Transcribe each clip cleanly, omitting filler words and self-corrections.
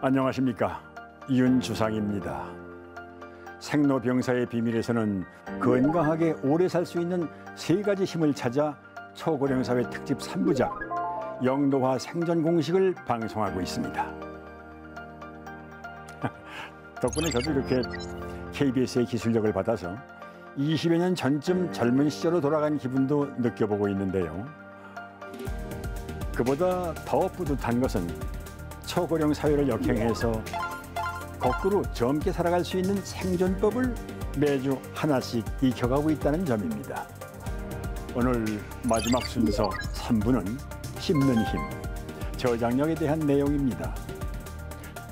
안녕하십니까, 윤주상입니다. 생로병사의 비밀에서는 건강하게 오래 살 수 있는 3가지 힘을 찾아 초고령사회 특집 3부작 영도화 생존 공식을 방송하고 있습니다. 덕분에 저도 이렇게 KBS의 기술력을 받아서 20여 년 전쯤 젊은 시절로 돌아간 기분도 느껴보고 있는데요. 그보다 더 뿌듯한 것은 초고령 사회를 역행해서 거꾸로 젊게 살아갈 수 있는 생존법을 매주 하나씩 익혀가고 있다는 점입니다. 오늘 마지막 순서 3부는 씹는 힘, 저장력에 대한 내용입니다.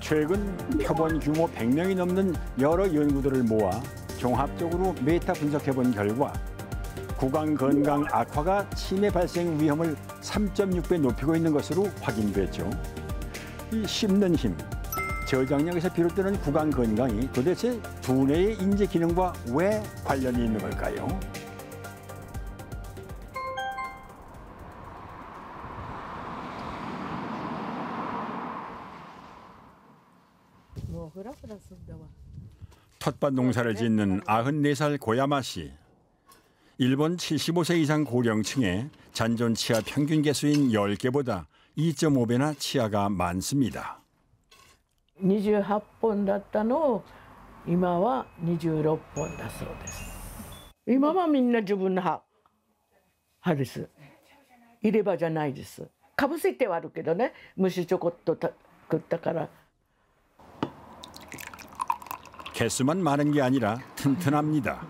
최근 표본 규모 100명이 넘는 여러 연구들을 모아 종합적으로 메타 분석해본 결과 구강 건강 악화가 치매 발생 위험을 3.6배 높이고 있는 것으로 확인됐죠. 이 씹는 힘, 저장력에서 비롯되는 구강 건강이 도대체 두뇌의 인지 기능과 왜 관련이 있는 걸까요? 텃밭 농사를 짓는 94살 고야마 씨. 일본 75세 이상 고령층의 잔존 치아 평균 개수인 10개보다 2.5배나 치아가 많습니다. 28本だったのを今は26本だそうです。今はみんな自分の歯です。入れ歯じゃないです。かぶせてはあるけどね、虫ちょこっと食ったから。 개수만 많은 게 아니라 튼튼합니다.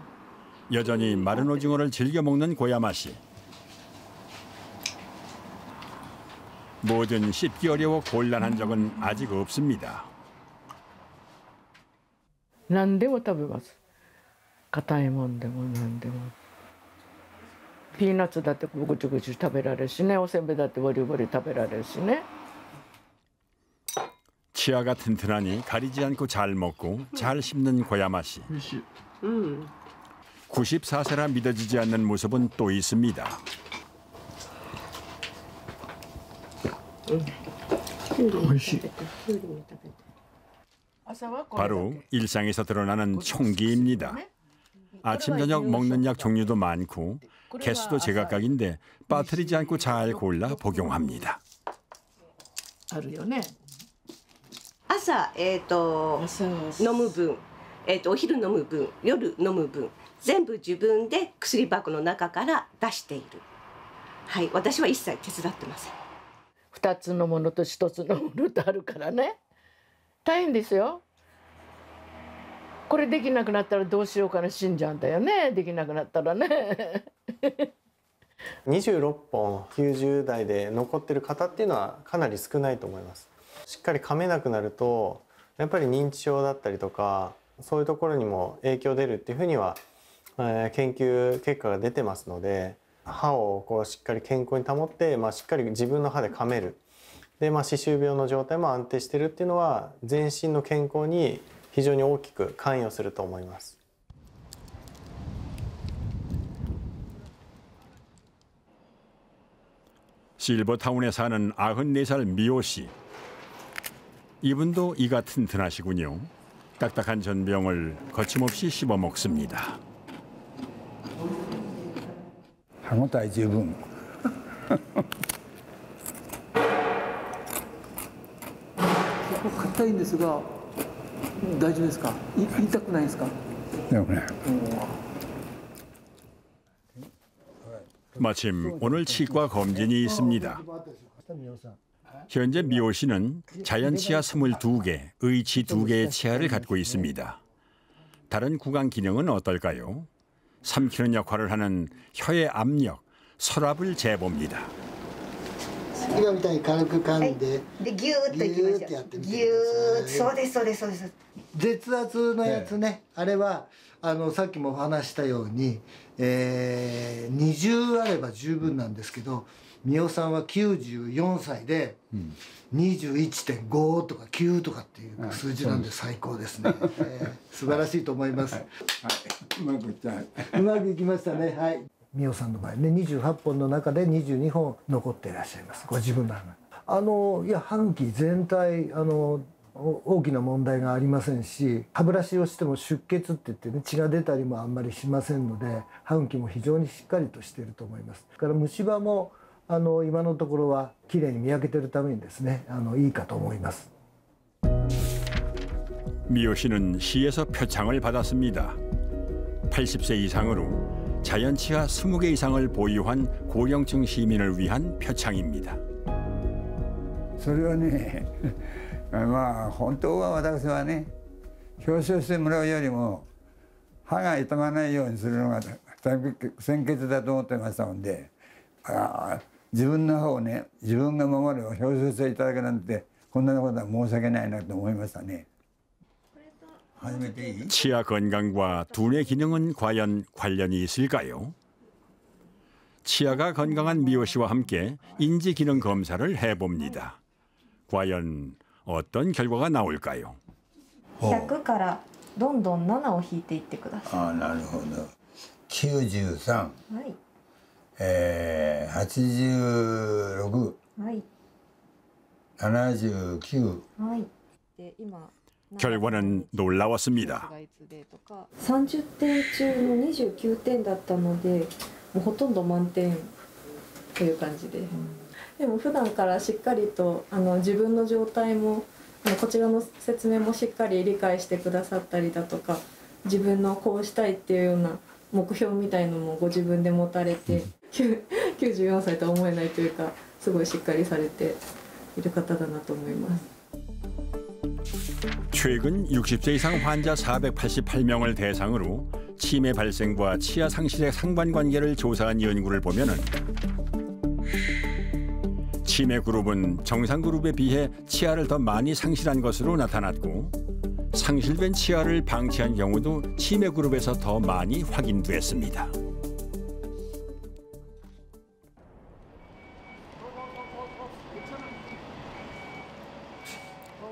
여전히 마른 오징어를 즐겨 먹는 고야마 씨. 뭐든 씹기 어려워 곤란한 적은 아직 없습니다. 何でも食べます。硬いもんでも何でも。ピーナッツだってぐちゅぐちゅ食べられるしね、おせんべいだってボリボリ食べられるしね。 치아가 튼튼하니 가리지 않고 잘 먹고 잘 씹는 고야마 씨. 94세라 믿어지지 않는 모습은 또 있습니다. 바로 일상에서 드러나는 총기입니다. 아침 저녁 먹는 약 종류도 많고 개수도 제각각인데 빠뜨리지 않고 잘 골라 복용합니다. 朝、飲む分、お昼飲む分、夜飲む分、全部自分で薬箱の中から出している。はい、私は一切手伝ってません。2つのものと1つのものとあるからね。大変ですよ。これできなくなったらどうしようかな、死んじゃうんだよね。できなくなったらね。26本90代で残ってる方っていうのはかなり少ないと思います。 しっかり噛めなくなるとやっぱり認知症だったりとかそういうところにも影響出るっていうふうには、研究結果が出てますので歯をこうしっかり健康に保って、しっかり自分の歯で噛めるで、歯周病の状態も安定してるっていうのは全身の健康に非常に大きく関与すると思います。 실버타운에 사는 94살 미호 씨. 이분도 이가 튼튼하시군요. 딱딱한 전병을 거침없이 씹어 먹습니다. 歯ごたえ十分。硬いんですが大丈夫ですか？痛くないですか？ 마침 오늘 치과 검진이 있습니다. 현재 미호 씨는 자연 치아 22개, 의치 2개의 치아를 갖고 있습니다. 다른 구강 기능은 어떨까요? 삼키는 역할을 하는 혀의 압력, 서랍을 재봅니다. 今みたいに軽く噛んで、でギューッといきましょう。ギューッ、そうですそうですそうです。絶圧のやつね、あれはさっきもお話したように、20あれば十分なんですけど、美穂さんは94歳で 21.5 とか9とかっていう数字なんで最高ですね。素晴らしいと思います。うまくいきましたね。はい。美穂さんの場合ね、28本の中で22本残っていらっしゃいます。ご自分の歯が。いや歯茎全体大きな問題がありませんし、歯ブラシをしても出血って言ってね、血が出たりもあんまりしませんので、歯茎も非常にしっかりとしていると思います。それから虫歯も今のところはきれいに見分けているためにですね、いいかと思います。 미호 씨는 시에서 표창을 받았습니다. 80세 이상으로 자연치아 20개 이상을 보유한 고령층 시민을 위한 표창입니다. それはね、まあ本当は私はね、表彰してもらうよりも歯が痛まないようにするのが先決だと思ってましたので、自分の歯をね、自分が守る表彰していただけなんてこんなことは申し訳ないなと思いましたね。 치아 건강과 두뇌 기능은 과연 관련이 있을까요? 치아가 건강한 미호 씨와 함께 인지 기능 검사를 해봅니다. 과연 어떤 결과가 나올까요? 100からどんどん7を引いていってください。なるほど。93、はい。86、はい。 79。はい。で今 결과는 놀라웠습니다. 30点中の29点だったので、もうほとんど満点という感じで。でも普段からしっかりと自分の状態もこちらの説明もしっかり理解してくださったりだとか、自分のこうしたいっていうような目標みたいのもご自分で持たれて、94歳とは思えないというか、すごいしっかりされている方だなと思います。 최근 60세 이상 환자 488명을 대상으로 치매 발생과 치아 상실의 상관관계를 조사한 연구를 보면은 치매 그룹은 정상 그룹에 비해 치아를 더 많이 상실한 것으로 나타났고, 상실된 치아를 방치한 경우도 치매 그룹에서 더 많이 확인됐습니다.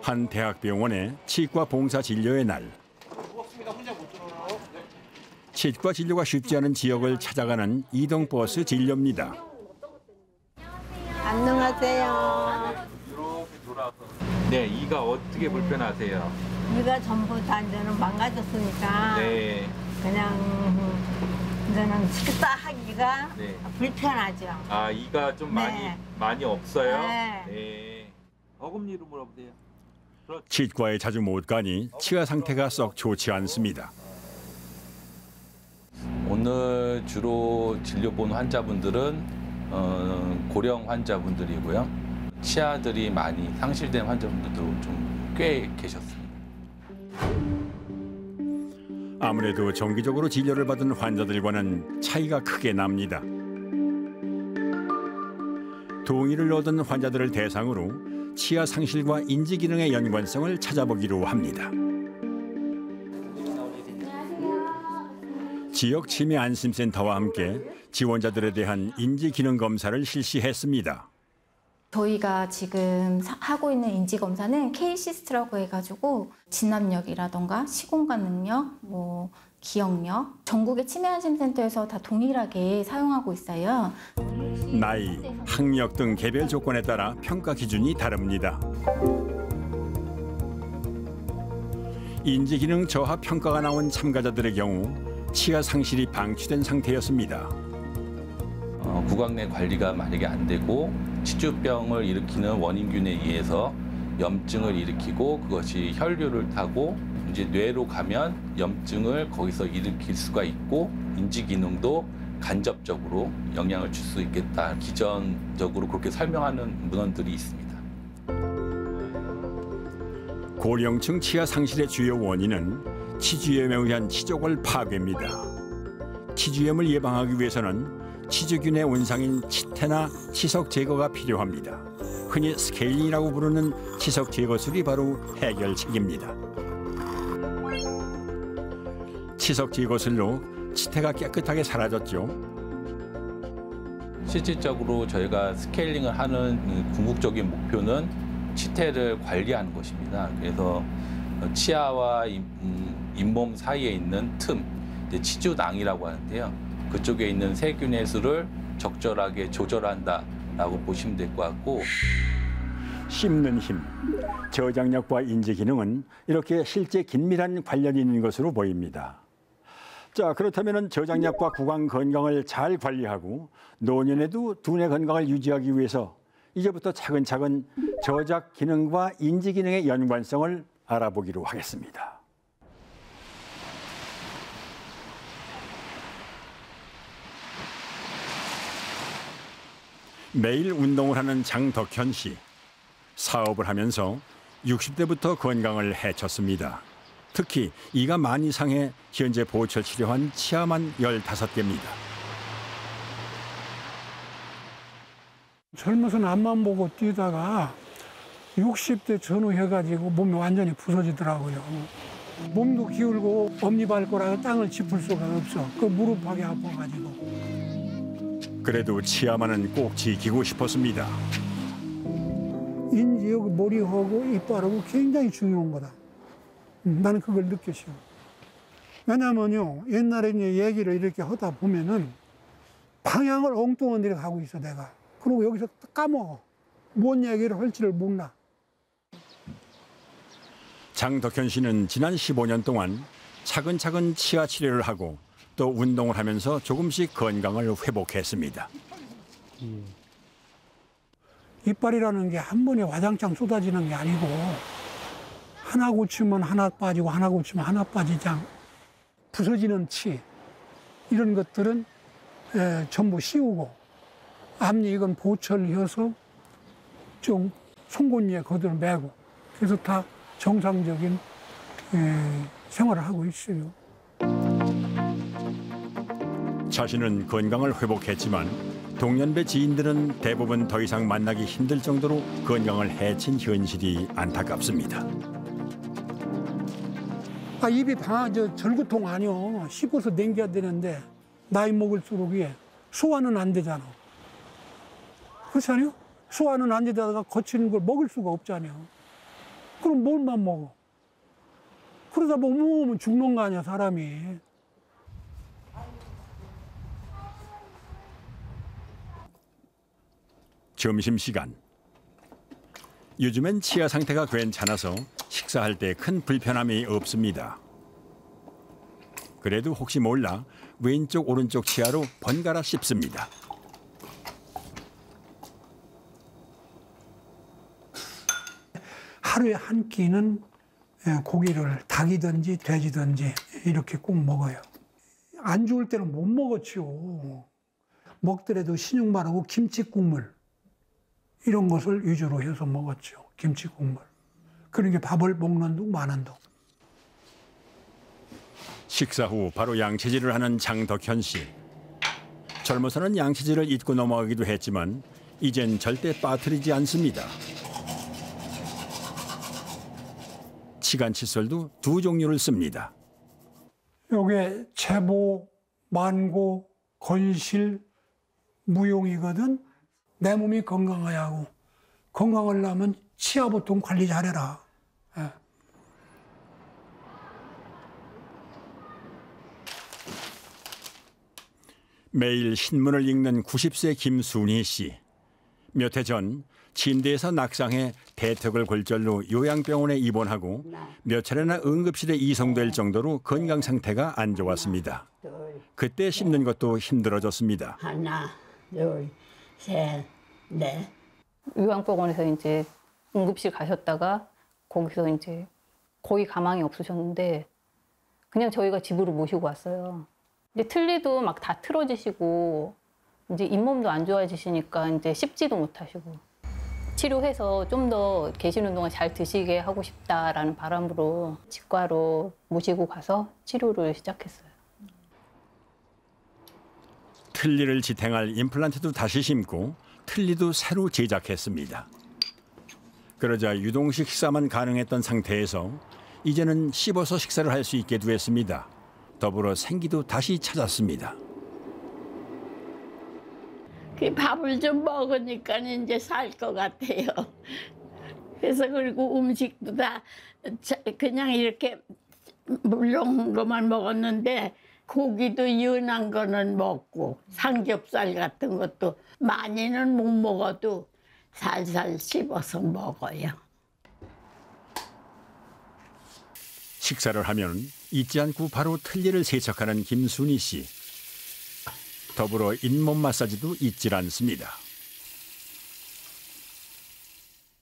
한 대학병원의 치과 봉사 진료의 날. 치과 진료가 쉽지 않은 지역을 찾아가는 이동버스 진료입니다. 안녕하세요. 네, 이가 어떻게 불편하세요? 이가 전부 다 이제는 망가졌으니까 네. 그냥 이제는 식사하기가 네. 불편하죠. 아, 이가 좀 네. 많이 없어요? 네. 네. 어금니로 물어보세요. 치과에 자주 못 가니 치아 상태가 썩 좋지 않습니다. 오늘 주로 진료 본 환자분들은 고령 환자분들이고요. 치아들이 많이 상실된 환자분들도 좀 꽤 계셨습니다. 아무래도 정기적으로 진료를 받은 환자들과는 차이가 크게 납니다. 동의를 얻은 환자들을 대상으로 치아 상실과 인지 기능의 연관성을 찾아보기로 합니다. 지역 치매 안심센터와 함께 지원자들에 대한 인지 기능 검사를 실시했습니다. 저희가 지금 하고 있는 인지 검사는 K-시스트라고 해가지고 진압력이라던가 시공간 능력, 기억력, 전국의 치매 안심센터에서 다 동일하게 사용하고 있어요. 나이, 학력 등 개별 조건에 따라 평가 기준이 다릅니다. 인지 기능 저하 평가가 나온 참가자들의 경우 치아 상실이 방치된 상태였습니다. 구강 내 관리가 만약에 안 되고 치주병을 일으키는 원인균에 의해서 염증을 일으키고 그것이 혈류를 타고 이제 뇌로 가면 염증을 거기서 일으킬 수가 있고 인지 기능도 간접적으로 영향을 줄 수 있겠다. 기전적으로 그렇게 설명하는 문헌들이 있습니다. 고령층 치아 상실의 주요 원인은 치주염에 의한 치조골 파괴입니다. 치주염을 예방하기 위해서는 치주균의 원상인 치태나 치석 제거가 필요합니다. 흔히 스케일링이라고 부르는 치석 제거술이 바로 해결책입니다. 치석 제거술로 치태가 깨끗하게 사라졌죠. 실질적으로 저희가 스케일링을 하는 궁극적인 목표는 치태를 관리하는 것입니다. 그래서 치아와 잇몸 사이에 있는 틈, 치주낭이라고 하는데요. 그쪽에 있는 세균의 수를 적절하게 조절한다라고 보시면 될 것 같고. 씹는 힘, 저장력과 인지 기능은 이렇게 실제 긴밀한 관련이 있는 것으로 보입니다. 자, 그렇다면 저장력과 구강 건강을 잘 관리하고 노년에도 두뇌 건강을 유지하기 위해서 이제부터 차근차근 저작 기능과 인지 기능의 연관성을 알아보기로 하겠습니다. 매일 운동을 하는 장덕현 씨. 사업을 하면서 60대부터 건강을 해쳤습니다. 특히 이가 많이 상해 현재 보철 치료한 치아만 15개입니다. 젊어서는 앞만 보고 뛰다가 60대 전후해가지고 몸이 완전히 부서지더라고요. 몸도 기울고 엄니발가락에 땅을 짚을 수가 없어. 그 무릎하게 아파가지고. 그래도 치아만은 꼭 지키고 싶었습니다. 인지 여기 머리하고 이빨하고 굉장히 중요한 거다. 나는 그걸 느꼈어. 왜냐면요, 옛날에 이제 얘기를 이렇게 하다 보면은 방향을 엉뚱한 데로 가고 있어, 내가. 그리고 여기서 까먹어. 뭔 얘기를 할지를 몰라. 장덕현 씨는 지난 15년 동안 차근차근 치아 치료를 하고 또 운동을 하면서 조금씩 건강을 회복했습니다. 이빨이라는 게 한 번에 와장창 쏟아지는 게 아니고 하나 고치면 하나 빠지고 하나 고치면 하나 빠지장 부서지는 치 이런 것들은 전부 씌우고 앞니 이건 보철해서 좀 송곳니에 거들어 매고 그래서 다 정상적인 생활을 하고 있어요. 자신은 건강을 회복했지만 동년배 지인들은 대부분 더 이상 만나기 힘들 정도로 건강을 해친 현실이 안타깝습니다. 입이 절구통 아니요. 씹어서 남겨야 되는데 나이 먹을수록 소화는 안 되잖아. 그렇지 않아요? 소화는 안 되다가 거치는 걸 먹을 수가 없잖아요. 그럼 뭘만 먹어? 그러다 보면 죽는 거 아니야, 사람이. 점심시간. 요즘엔 치아 상태가 괜찮아서 식사할 때 큰 불편함이 없습니다. 그래도 혹시 몰라 왼쪽 오른쪽 치아로 번갈아 씹습니다. 하루에 한 끼는 고기를 닭이든지 돼지든지 이렇게 꼭 먹어요. 안 좋을 때는 못 먹었지요. 먹더라도 신육말하고 김치국물 이런 것을 위주로 해서 먹었죠. 김치국물. 그러니까 밥을 먹는 둥 마는 둥. 식사 후 바로 양치질을 하는 장덕현 씨. 젊어서는 양치질을 잊고 넘어가기도 했지만 이젠 절대 빠뜨리지 않습니다. 치간 칫솔도 두 종류를 씁니다. 요게 체보, 만고, 건실, 무용이거든. 내 몸이 건강해야 하고 건강하려면 치아부터 관리 잘해라. 매일 신문을 읽는 90세 김순희 씨. 몇 해 전 침대에서 낙상해 대퇴골 골절로 요양병원에 입원하고 몇 차례나 응급실에 이송될 정도로 건강 상태가 안 좋았습니다. 그때 씹는 것도 힘들어졌습니다. 하나, 둘, 셋, 넷. 요양병원에서 이제 응급실 가셨다가 거기서 이제 거의 가망이 없으셨는데 그냥 저희가 집으로 모시고 왔어요. 이제 틀니도 막 다 틀어지시고 이제 잇몸도 안 좋아지시니까 이제 씹지도 못하시고 치료해서 좀 더 계시는 동안 잘 드시게 하고 싶다라는 바람으로 치과로 모시고 가서 치료를 시작했어요. 틀니를 지탱할 임플란트도 다시 심고 틀니도 새로 제작했습니다. 그러자 유동식 식사만 가능했던 상태에서 이제는 씹어서 식사를 할 수 있게 됐습니다. 더불어 생기도 다시 찾았습니다. 그 밥을 좀 먹으니까 이제 살 것 같아요. 그래서 그리고 음식도 다 그냥 이렇게 물렁한 것만 먹었는데 고기도 연한 거는 먹고 삼겹살 같은 것도 많이는 못 먹어도 살살 씹어서 먹어요. 식사를 하면 잊지 않고 바로 틀니를 세척하는 김순희 씨. 더불어 잇몸 마사지도 잊질 않습니다.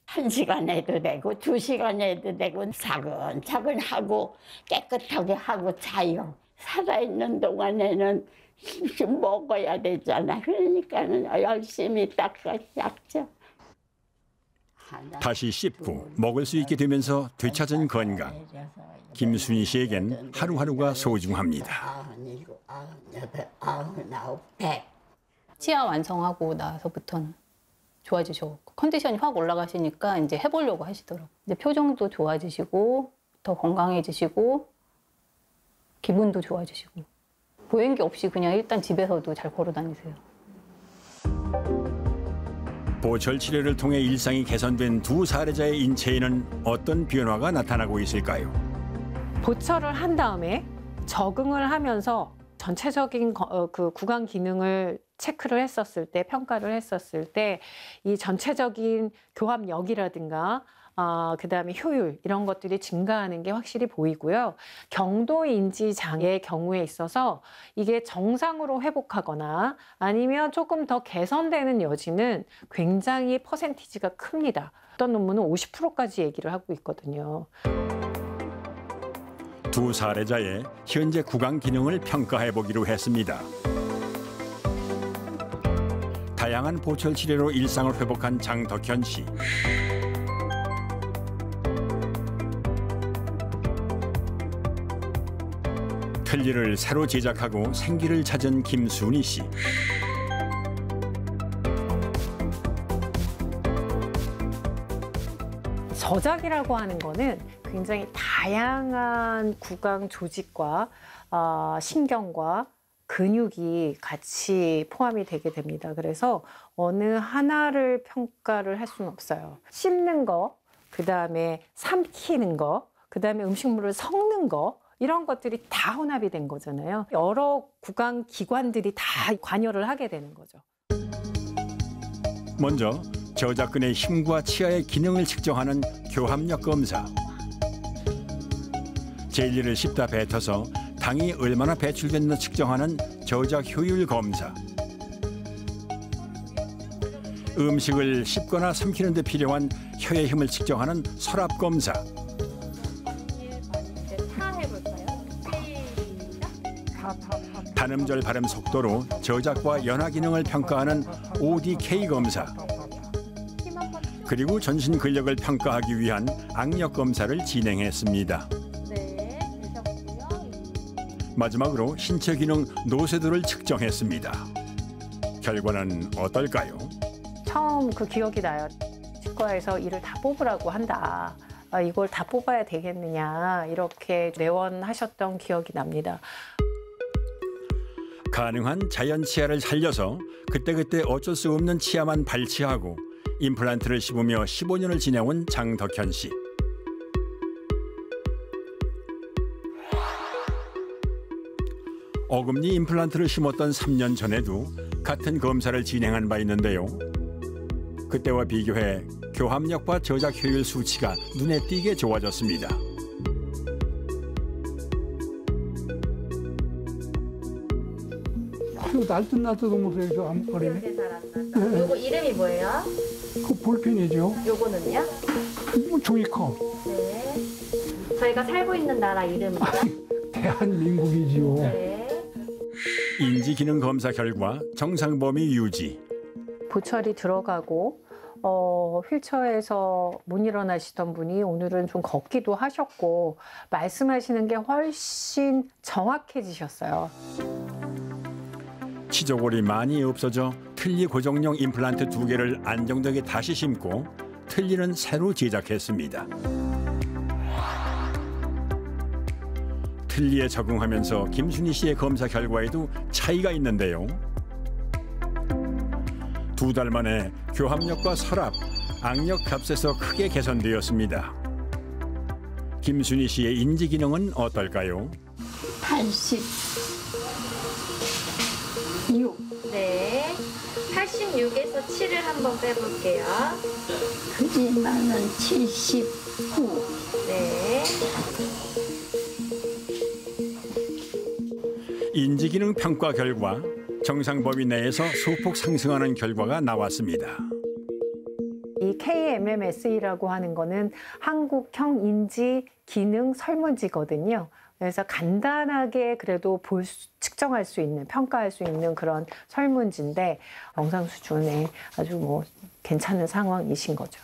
1시간 해도 되고 2시간 해도 되고 차근차근 하고 깨끗하게 하고 자요. 살아있는 동안에는 힘씩 먹어야 되잖아. 그러니까는 열심히 닦죠. 다시 씹고 먹을 수 있게 되면서 되찾은 건강. 김순희 씨에겐 하루하루가 소중합니다. 97, 98, 100. 치아 완성하고 나서부터는 좋아지셨고 컨디션이 확 올라가시니까 이제 해보려고 하시더라고요. 이제 표정도 좋아지시고 더 건강해지시고 기분도 좋아지시고 보행기 없이 그냥 일단 집에서도 잘 걸어 다니세요. 보철 치료를 통해 일상이 개선된 두 사례자의 인체에는 어떤 변화가 나타나고 있을까요? 보철을 한 다음에 적응을 하면서 전체적인 그 구강 기능을 체크를 했었을 때, 평가를 했었을 때 이 전체적인 교합력이라든가 그다음에 효율 이런 것들이 증가하는 게 확실히 보이고요. 경도인지 장애의 경우에 있어서 이게 정상으로 회복하거나 아니면 조금 더 개선되는 여지는 굉장히 퍼센티지가 큽니다. 어떤 논문은 50%까지 얘기를 하고 있거든요. 두 사례자의 현재 구강 기능을 평가해 보기로 했습니다. 다양한 보철 치료로 일상을 회복한 장덕현 씨. 틀니를 새로 제작하고 생기를 찾은 김순희 씨. 저작이라고 하는 거는 굉장히 다양한 구강 조직과 신경과 근육이 같이 포함이 되게 됩니다. 그래서 어느 하나를 평가를 할 수는 없어요. 씹는 거, 그다음에 삼키는 거, 그다음에 음식물을 섞는 거 이런 것들이 다 혼합이 된 거잖아요. 여러 구강 기관들이 다 관여를 하게 되는 거죠. 먼저 저작근의 힘과 치아의 기능을 측정하는 교합력 검사. 젤리를 씹다 뱉어서 당이 얼마나 배출됐나 측정하는 저작 효율 검사. 음식을 씹거나 삼키는 데 필요한 혀의 힘을 측정하는 서랍 검사. 단음절 발음 속도로 저작과 연화 기능을 평가하는 ODK 검사. 그리고 전신 근력을 평가하기 위한 악력 검사를 진행했습니다. 마지막으로 신체 기능 노쇠도를 측정했습니다. 결과는 어떨까요? 처음 그 기억이 나요. 치과에서 이를 다 뽑으라고 한다. 이걸 다 뽑아야 되겠느냐 이렇게 내원하셨던 기억이 납니다. 가능한 자연 치아를 살려서 그때그때 어쩔 수 없는 치아만 발치하고 임플란트를 씹으며 15년을 지내온 장덕현 씨. 어금니 임플란트를 심었던 3년 전에도 같은 검사를 진행한 바 있는데요. 그때와 비교해 교합력과 저작 효율 수치가 눈에 띄게 좋아졌습니다. 날듯날듯 못해요. 앞머리네. 네. 요거 이름이 뭐예요? 그 볼펜이죠. 요거는요? 종이컵. 네. 저희가 살고 있는 나라 이름은요? 대한민국이지요. 네. 인지 기능 검사 결과 정상 범위 유지. 보철이 들어가고 휠체어에서 못 일어나시던 분이 오늘은 좀 걷기도 하셨고 말씀하시는 게 훨씬 정확해지셨어요. 치조골이 많이 없어져 틀니 고정용 임플란트 2개를 안정되게 다시 심고 틀니는 새로 제작했습니다. 틀니에 적응하면서 김순희 씨의 검사 결과에도 차이가 있는데요. 2달 만에 교합력과 서랍, 악력 값에서 크게 개선되었습니다. 김순희 씨의 인지 기능은 어떨까요? 86. 네. 86에서 7을 한번 빼볼게요. 그지만은 79. 네. 인지기능 평가 결과 정상 범위 내에서 소폭 상승하는 결과가 나왔습니다. 이 KMMSE라고 하는 거는 한국형 인지 기능 설문지거든요. 그래서 간단하게 그래도 측정할 수 있는, 평가할 수 있는 그런 설문지인데 정상 수준의 아주 뭐 괜찮은 상황이신 거죠.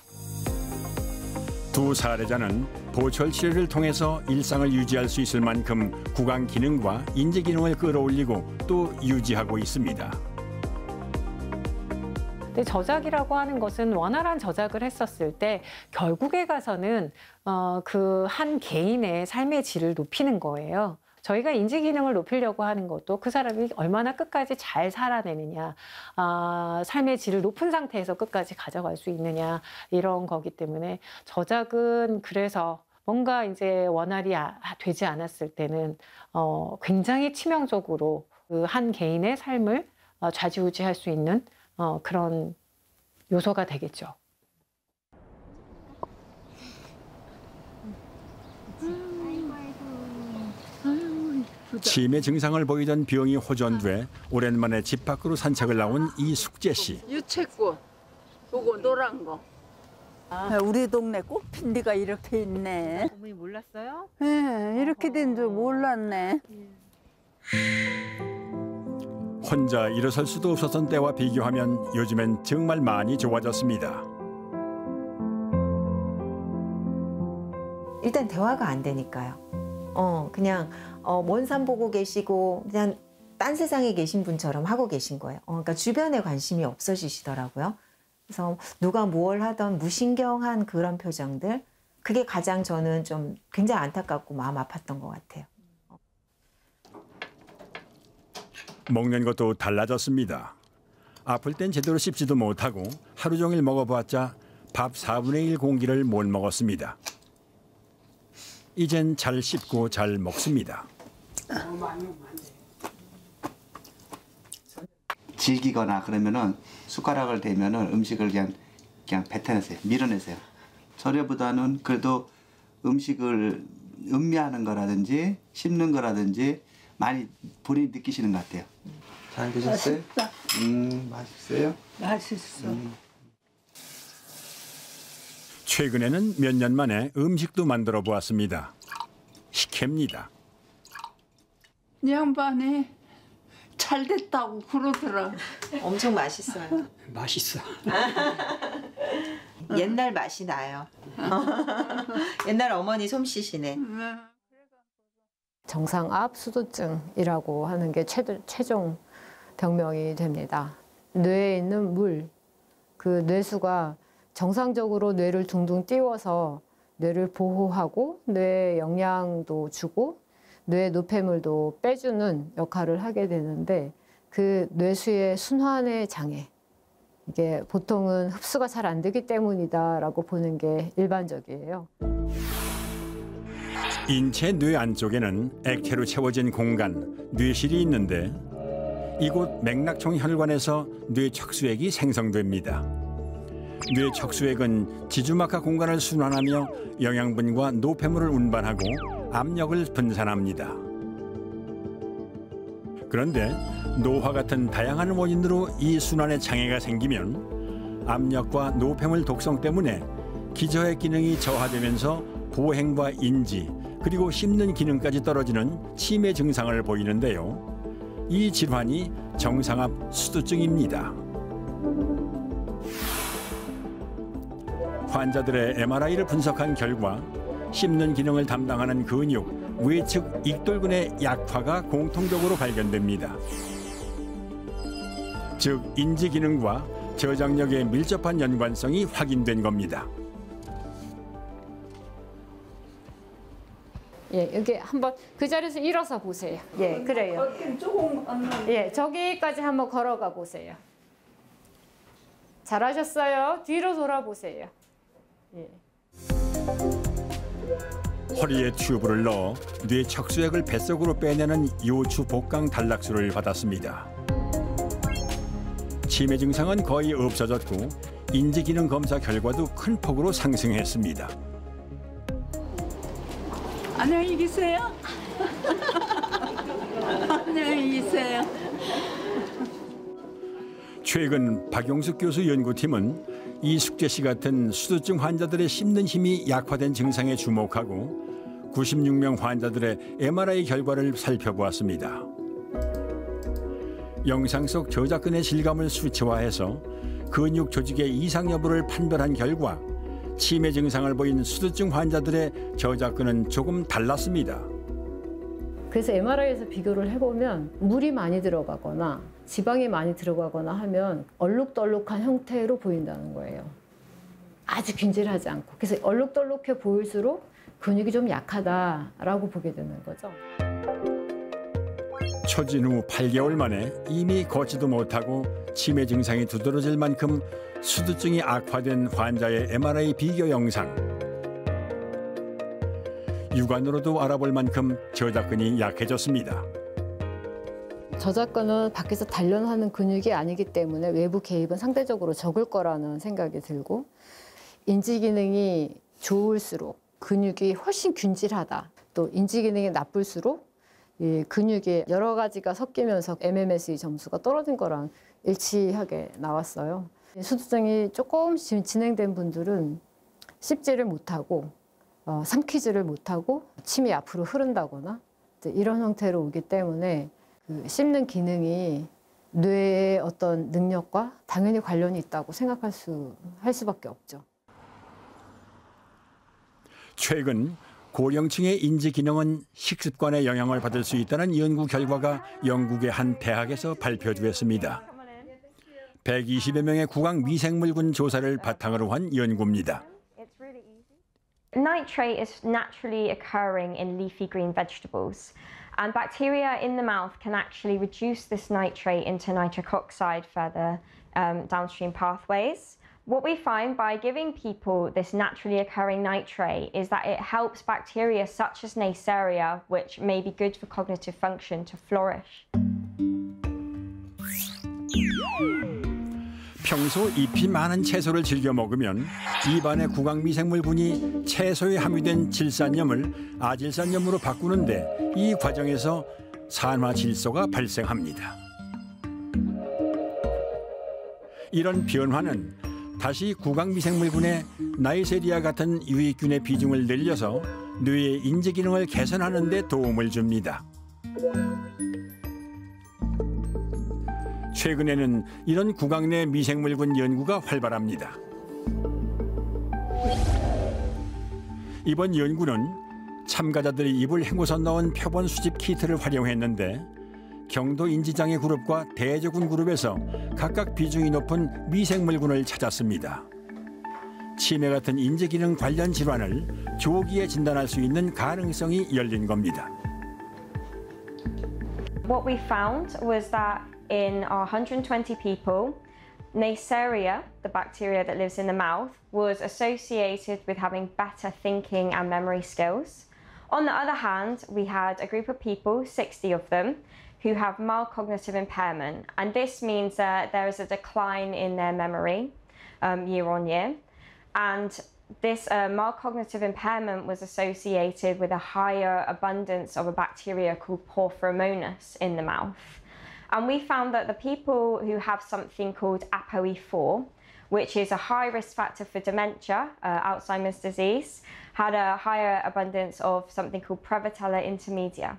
두 사례자는 보철 치료를 통해서 일상을 유지할 수 있을 만큼 구강 기능과 인지 기능을 끌어올리고 또 유지하고 있습니다. 근데 저작이라고 하는 것은 원활한 저작을 했었을 때 결국에 가서는 그 한 개인의 삶의 질을 높이는 거예요. 저희가 인지 기능을 높이려고 하는 것도 그 사람이 얼마나 끝까지 잘 살아내느냐, 삶의 질을 높은 상태에서 끝까지 가져갈 수 있느냐 이런 거기 때문에 저작은 그래서 뭔가 이제 원활히 되지 않았을 때는 굉장히 치명적으로 그 한 개인의 삶을 좌지우지할 수 있는 그런 요소가 되겠죠. 치매 증상을 보이던 병이 호전돼 오랜만에 집 밖으로 산책을 나온 이숙재 씨. 유채꽃, 요거 노란 거. 우리 동네 꽃핀 데가 이렇게 있네. 어머니 몰랐어요? 네, 이렇게 된 줄 몰랐네. 혼자 일어설 수도 없었던 때와 비교하면 요즘엔 정말 많이 좋아졌습니다. 일단 대화가 안 되니까요. 그냥 먼 산 보고 계시고 그냥 딴 세상에 계신 분처럼 하고 계신 거예요. 그러니까 주변에 관심이 없어지시더라고요. 그래서 누가 뭘 하던 무신경한 그런 표정들, 그게 가장 저는 좀 굉장히 안타깝고 마음 아팠던 것 같아요. 먹는 것도 달라졌습니다. 아플 땐 제대로 씹지도 못하고 하루 종일 먹어봤자 밥 4분의 1 공기를 못 먹었습니다. 이젠 잘 씹고 잘 먹습니다. 질기거나 그러면은 숟가락을 대면은 음식을 그냥 뱉어내세요. 밀어내세요. 전에보다는 그래도 음식을 음미하는 거라든지 씹는 거라든지 많이 본인이 느끼시는 것 같아요. 잘 드셨어요? 맛있어요? 맛있어. 최근에는 몇 년 만에 음식도 만들어 보았습니다. 식혜입니다. 이 양반이 잘 됐다고 그러더라. 엄청 맛있어요. 맛있어. 옛날 맛이 나요. 옛날 어머니 솜씨시네. 정상압 수도증이라고 하는 게 최종 병명이 됩니다. 뇌에 있는 물, 그 뇌수가 정상적으로 뇌를 둥둥 띄워서 뇌를 보호하고 뇌에 영양도 주고 뇌 노폐물도 빼주는 역할을 하게 되는데 그 뇌수의 순환의 장애, 이게 보통은 흡수가 잘 안 되기 때문이다라고 보는 게 일반적이에요. 인체 뇌 안쪽에는 액체로 채워진 공간, 뇌실이 있는데 이곳 맥락총 혈관에서 뇌척수액이 생성됩니다. 뇌척수액은 지주막하 공간을 순환하며 영양분과 노폐물을 운반하고 압력을 분산합니다. 그런데 노화 같은 다양한 원인으로 이 순환에 장애가 생기면 압력과 노폐물 독성 때문에 기저의 기능이 저하되면서 보행과 인지 그리고 씹는 기능까지 떨어지는 치매 증상을 보이는데요. 이 질환이 정상압 수두증입니다. 환자들의 MRI를 분석한 결과 씹는 기능을 담당하는 근육, 외측 익돌근의 약화가 공통적으로 발견됩니다. 즉, 인지 기능과 저장력의 밀접한 연관성이 확인된 겁니다. 예, 여기 한번 그 자리에서 일어서 보세요. 예, 그래요. 예, 저기까지 한번 걸어가 보세요. 잘하셨어요. 뒤로 돌아보세요. 예. 허리에 튜브를 넣어 뇌 척수액을 뱃속으로 빼내는 요추 복강 단락술을 받았습니다. 치매 증상은 거의 없어졌고 인지 기능 검사 결과도 큰 폭으로 상승했습니다. 안녕히 계세요. 안녕히 계세요. 최근 박용숙 교수 연구팀은 이숙재 씨 같은 수두증 환자들의 씹는 힘이 약화된 증상에 주목하고 96명 환자들의 MRI 결과를 살펴보았습니다. 영상 속 저작근의 질감을 수치화해서 근육 조직의 이상 여부를 판별한 결과 치매 증상을 보인 수두증 환자들의 저작근은 조금 달랐습니다. 그래서 MRI에서 비교를 해보면 물이 많이 들어가거나 지방이 많이 들어가거나 하면 얼룩덜룩한 형태로 보인다는 거예요. 아주 균질하지 않고. 그래서 얼룩덜룩해 보일수록 근육이 좀 약하다라고 보게 되는 거죠. 초진 후 8개월 만에 이미 걷지도 못하고 치매 증상이 두드러질 만큼 수두증이 악화된 환자의 MRI 비교 영상. 육안으로도 알아볼 만큼 저작근이 약해졌습니다. 저작근은 밖에서 단련하는 근육이 아니기 때문에 외부 개입은 상대적으로 적을 거라는 생각이 들고 인지 기능이 좋을수록 근육이 훨씬 균질하다. 또 인지 기능이 나쁠수록 이 근육이 여러 가지가 섞이면서 MMSE 점수가 떨어진 거랑 일치하게 나왔어요. 수두증이 조금 진행된 분들은 씹지를 못하고 삼키지를 못하고 침이 앞으로 흐른다거나 이런 형태로 오기 때문에 그 씹는 기능이 뇌의 어떤 능력과 당연히 관련이 있다고 할 수밖에 없죠. 최근 고령층의 인지 기능은 식습관의 영향을 받을 수 있다는 연구 결과가 영국의 한 대학에서 발표됐습니다. 120여 명의 구강 미생물군 조사를 바탕으로 한 연구입니다. Nitrate is naturally occurring in leafy green vegetables, and bacteria in the mouth can actually reduce this nitrate into nitric oxide further downstream pathways. What we find by giving people this naturally occurring nitrate is that it helps bacteria such as Neisseria, which may be good for cognitive function, to flourish. 평소 잎이 많은 채소를 즐겨 먹으면 입안의 구강 미생물군이 채소에 함유된 질산염을 아질산염으로 바꾸는데 이 과정에서 산화질소가 발생합니다. 이런 변화는 다시 구강 미생물군의 나이세리아 같은 유익균의 비중을 늘려서 뇌의 인지 기능을 개선하는 데 도움을 줍니다. 최근에는 이런 구강 내 미생물군 연구가 활발합니다. 이번 연구는 참가자들이 입을 헹궈서 넣은 표본 수집 키트를 활용했는데 경도 인지장애 그룹과 대저군 그룹에서 각각 비중이 높은 미생물군을 찾았습니다. 치매 같은 인지 기능 관련 질환을 조기에 진단할 수 있는 가능성이 열린 겁니다. What we found was that in our 120 people, Neisseria, the bacteria that lives in the mouth, was associated with having better thinking and memory skills. On the other hand, we had a group of people, 60 of them, who have mild cognitive impairment, and this means that there is a decline in their memory year on year, and this mild cognitive impairment was associated with a higher abundance of a bacteria called Porphyromonas in the mouth. And we found that the people who have something called ApoE4, which is a high risk factor for dementia, Alzheimer's disease, had a higher abundance of something called Prevotella intermedia.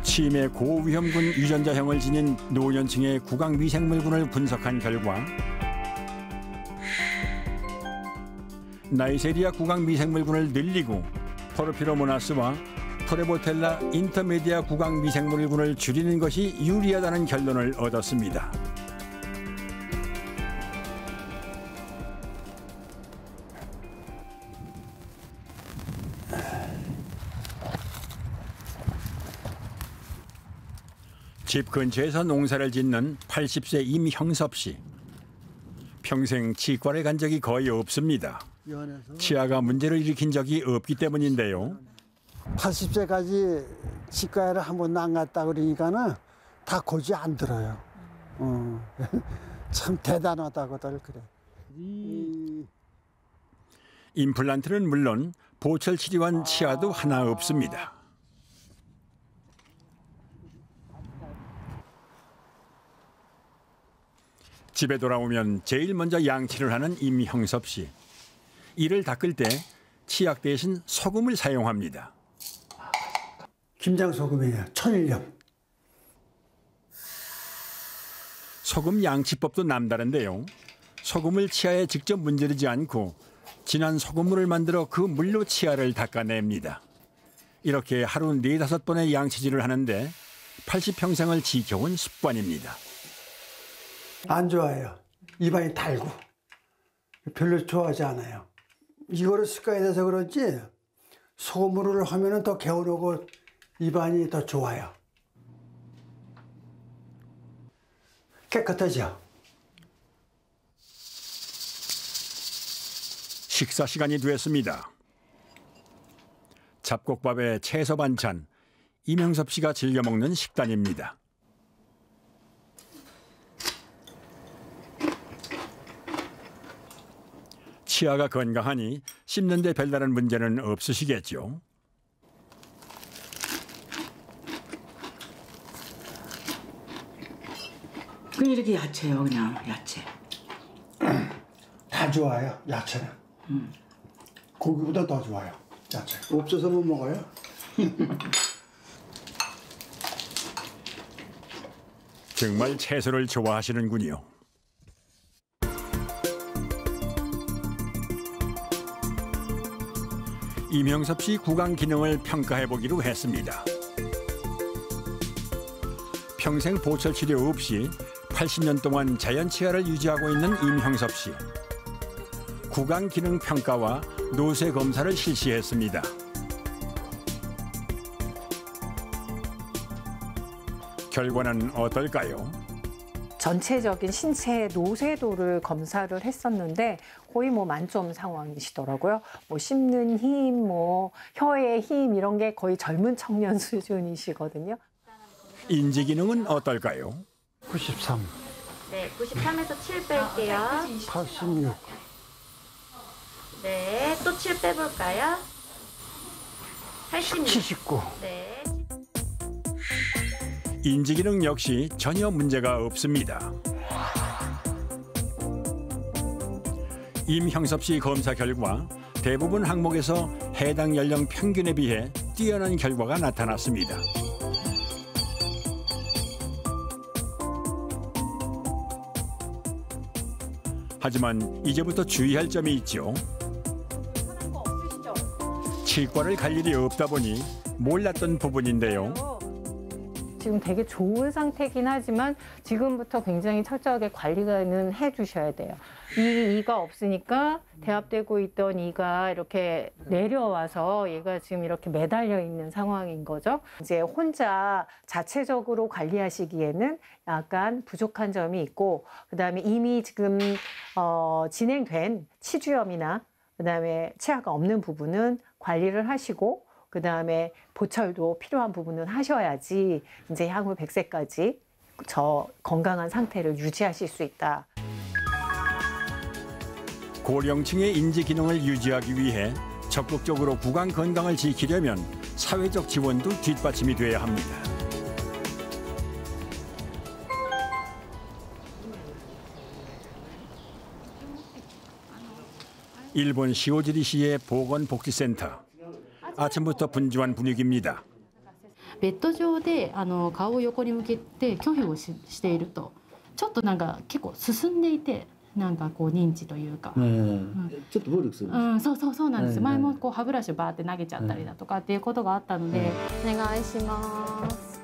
치매 고위험군 유전자형을 지닌 노년층의 구강 미생물군을 분석한 결과 나이세리아 구강 미생물군을 늘리고 포르피로모나스와 프레보텔라 인터메디아 구강 미생물군을 줄이는 것이 유리하다는 결론을 얻었습니다. 집 근처에서 농사를 짓는 80세 임형섭 씨. 평생 치과를 간 적이 거의 없습니다. 치아가 문제를 일으킨 적이 없기 때문인데요. 80세까지 치과에를 한 번도 안 갔다 그러니까는 다 고지 안 들어요. 참 대단하다고들 그래. 임플란트는 물론 보철 치료한 치아도 하나 없습니다. 집에 돌아오면 제일 먼저 양치를 하는 임형섭 씨. 이를 닦을 때 치약 대신 소금을 사용합니다. 김장 소금이에요. 천일염. 소금 양치법도 남다른데요. 소금을 치아에 직접 문지르지 않고 진한 소금물을 만들어 그 물로 치아를 닦아냅니다. 이렇게 하루 4-5번의 양치질을 하는데 80평생을 지켜온 습관입니다. 안 좋아요. 입안이 달고 별로 좋아하지 않아요. 이거를 습관이 돼서 그런지 소금물을 하면은 더 개운하고 입안이 더 좋아요. 깨끗하죠. 식사 시간이 됐습니다. 잡곡밥에 채소 반찬, 임형섭 씨가 즐겨 먹는 식단입니다. 치아가 건강하니 씹는 데 별다른 문제는 없으시겠죠. 그냥 이렇게 야채요, 그냥 야채. 다 좋아요, 야채는. 고기보다 더 좋아요, 야채. 없어서 못 먹어요. 정말 채소를 좋아하시는군요. 임형섭 씨 구강 기능을 평가해보기로 했습니다. 평생 보철 치료 없이 80년 동안 자연 치아를 유지하고 있는 임형섭 씨. 구강 기능 평가와 노쇠 검사를 실시했습니다. 결과는 어떨까요? 전체적인 신체 노쇠도를 검사를 했었는데 거의 뭐 만점 상황이시더라고요. 뭐 씹는 힘, 뭐 혀의 힘 이런 게 거의 젊은 청년 수준이시거든요. 인지 기능은 어떨까요? 93. 네, 93에서 7 뺄게요. 86. 네, 또 7 빼볼까요? 86. 79. 네. 인지 기능 역시 전혀 문제가 없습니다. 임형섭 씨 검사 결과 대부분 항목에서 해당 연령 평균에 비해 뛰어난 결과가 나타났습니다. 하지만 이제부터 주의할 점이 있죠. 치과를 갈 일이 없다 보니 몰랐던 부분인데요. 지금 되게 좋은 상태긴 하지만 지금부터 굉장히 철저하게 관리는 해주셔야 돼요. 이 이가 없으니까 대합되고 있던 이가 이렇게 내려와서 얘가 지금 이렇게 매달려 있는 상황인 거죠. 이제 혼자 자체적으로 관리하시기에는 약간 부족한 점이 있고, 그다음에 이미 지금 진행된 치주염이나 그다음에 치아가 없는 부분은 관리를 하시고, 그 다음에 보철도 필요한 부분은 하셔야지 이제 향후 100세까지 저 건강한 상태를 유지하실 수 있다. 고령층의 인지 기능을 유지하기 위해 적극적으로 구강 건강을 지키려면 사회적 지원도 뒷받침이 돼야 합니다. 일본 시오지리시의 보건복지센터. 아침부터 분주한 분위기입니다. ベッド上で顔を横に向けて拒否をしていると、ちょっとなんか結構進んでいて、なんかこう認知というか、ちょっと暴力するんですか？そうなんですよ。前もこう歯ブラシをバーって投げちゃったりだとかっていうことがあったので、お願いします。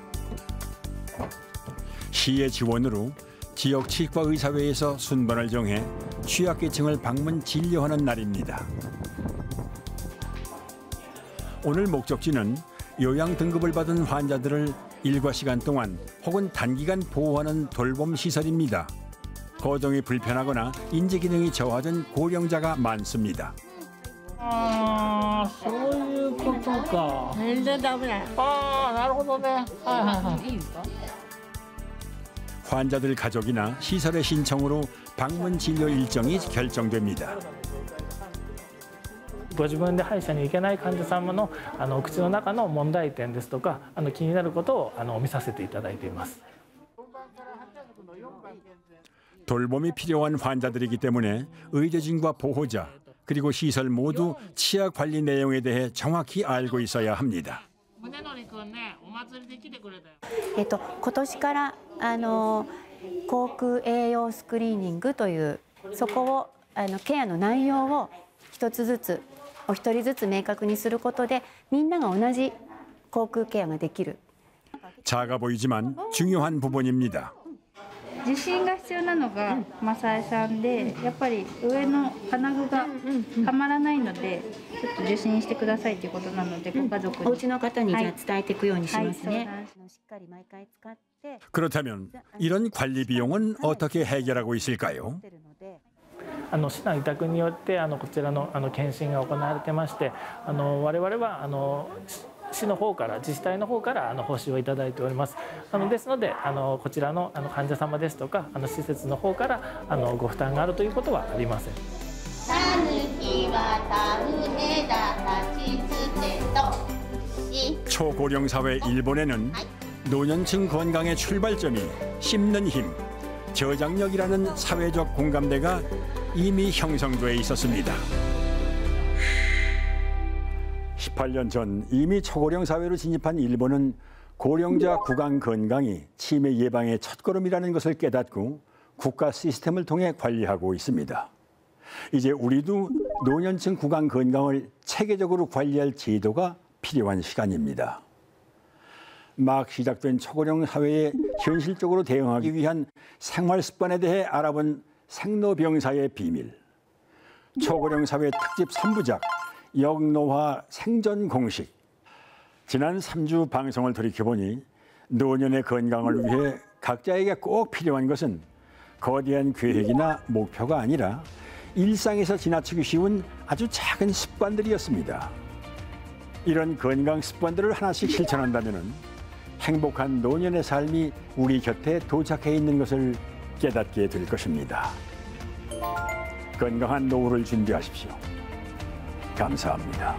시의 지원으로 지역 치과 의사회에서 순번을 정해 취약계층을 방문 진료하는 날입니다. 오늘 목적지는 요양 등급을 받은 환자들을 일과 시간 동안 혹은 단기간 보호하는 돌봄 시설입니다. 거동이 불편하거나 인지 기능이 저하된 고령자가 많습니다. そういうことか。全然ダメね。なるほどね。いいですか？ 환자들 가족이나 시설의 신청으로 방문 진료 일정이 결정됩니다. ご自分で歯医者に行けない患者様の口の中の問題点ですとか気になることを見させていただいています。 돌봄이 필요한 환자들이기 때문에 의료진과 보호자 그리고 시설 모두 치아 관리 내용에 대해 정확히 알고 있어야 합니다. 今年から口腔栄養スクリーニングというそこをケアの内容を一つずつお一人ずつ明確にすることでみんなが同じ口腔ケアができる。 작아 보이지만 중요한 부분입니다. 受診が必要なのがマサイさんで、やっぱり上の金具がはまらないので、ちょっと受診してくださいということなので、ご家族にお家の方にじゃあ伝えていくようにしますね。 그렇다면 이런 관리 비용은 어떻게 해결하고 있을까요? 市の委託によってこちらの検診が行われてまして、我々は市の方から自治体の方から報酬をいただいております。ですのでこちらの患者様ですとか施設の方からご負担があるということはありません。 초고령 사회 일본에는 노년층 건강의 출발점이 씹는 힘, 저장력이라는 사회적 공감대가 이미 형성돼 있었습니다. 18년 전 이미 초고령 사회로 진입한 일본은 고령자 구강 건강이 치매 예방의 첫걸음이라는 것을 깨닫고 국가 시스템을 통해 관리하고 있습니다. 이제 우리도 노년층 구강 건강을 체계적으로 관리할 제도가 필요한 시간입니다. 막 시작된 초고령 사회에 현실적으로 대응하기 위한 생활 습관에 대해 알아본 생로병사의 비밀. 초고령 사회 특집 3부작 역노화 생존 공식. 지난 3주 방송을 돌이켜보니 노년의 건강을 위해 각자에게 꼭 필요한 것은 거대한 계획이나 목표가 아니라 일상에서 지나치기 쉬운 아주 작은 습관들이었습니다. 이런 건강 습관들을 하나씩 실천한다면 행복한 노년의 삶이 우리 곁에 도착해 있는 것을 깨닫게 될 것입니다. 건강한 노후를 준비하십시오. 감사합니다.